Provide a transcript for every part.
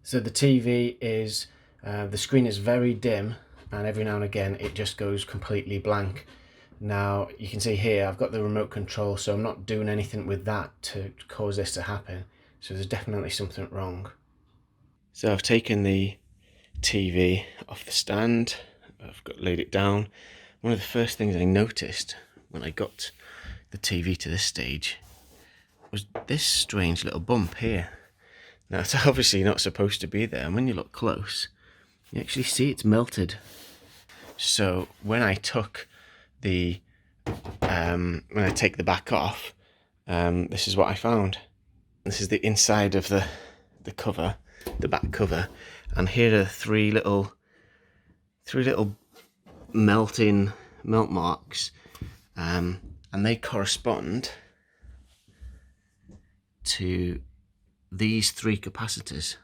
So the TV is, the screen is very dim, and every now and again it just goes completely blank. Now you can see here I've got the remote control, so I'm not doing anything with that to cause this to happen. So there's definitely something wrong. So I've taken the TV off the stand, laid it down. One of the first things I noticed when I got the TV to this stage was this strange little bump here. Now it's obviously not supposed to be there, and when you look close you actually see it's melted. So when I took the when I take the back off, this is what I found. This is the inside of the cover, the back cover, and here are three little melt marks, and they correspond to these three capacitors.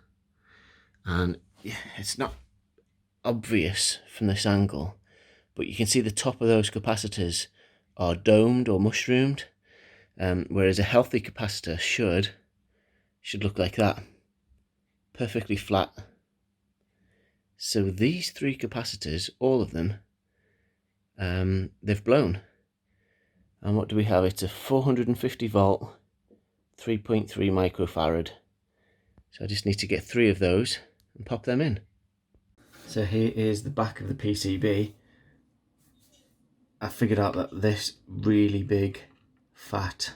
And it's not obvious from this angle, but you can see the top of those capacitors are domed or mushroomed, whereas a healthy capacitor should look like that, perfectly flat. So these three capacitors, all of them, they've blown. And what do we have? It's a 450 volt 3.3 microfarad. So I just need to get three of those and pop them in. So here is the back of the PCB. I figured out that this really big fat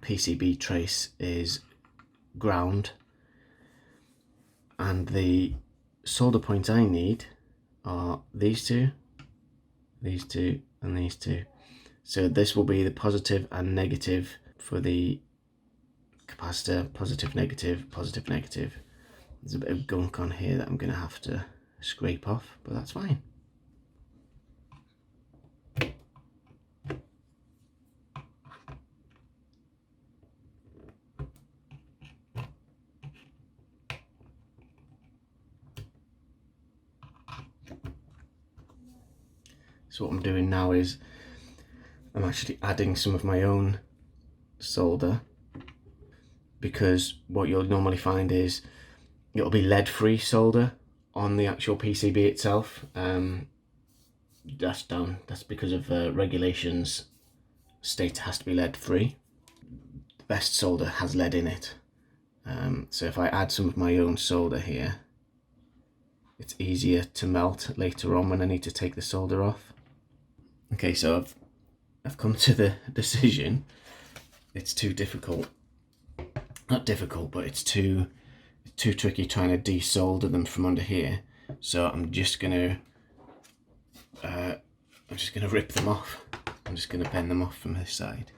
PCB trace is ground, and the solder points I need are these two, and these two. So this will be the positive and negative for the capacitor. Positive, negative, positive, negative. There's a bit of gunk on here that I'm going to have to scrape off, but that's fine. So what I'm doing now is I'm actually adding some of my own solder, because what you'll normally find is it'll be lead-free solder on the actual PCB itself. That's because of regulations state it has to be lead-free. The best solder has lead in it. So if I add some of my own solder here, it's easier to melt later on when I need to take the solder off. Okay, so I've come to the decision it's too difficult. Not difficult, but it's too tricky trying to desolder them from under here. So I'm just gonna rip them off. I'm just gonna bend them off from this side.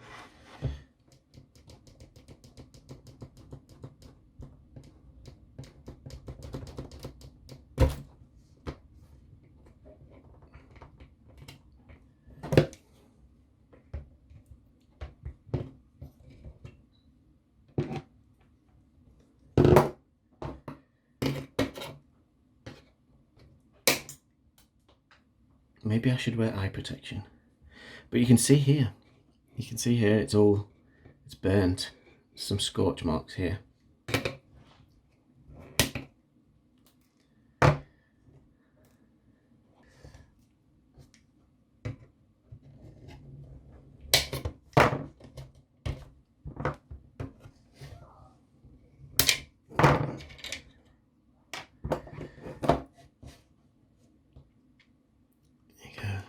Maybe I should wear eye protection. But you can see here, it's burnt. Some scorch marks here.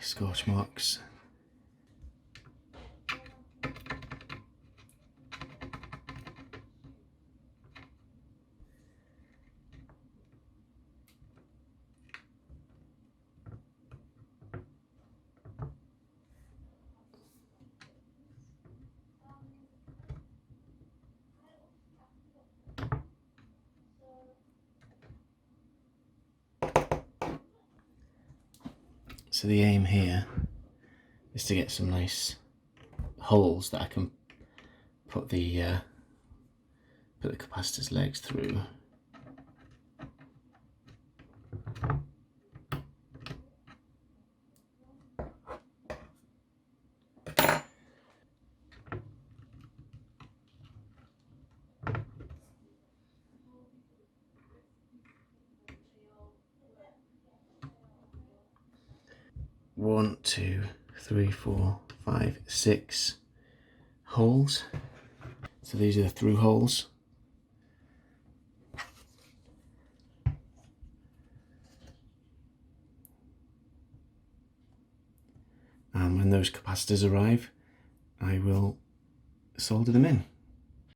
Scorch marks. So the aim here is to get some nice holes that I can put the capacitor's legs through. 1, 2, 3, 4, 5, 6 holes. So these are the through holes. And when those capacitors arrive, I will solder them in.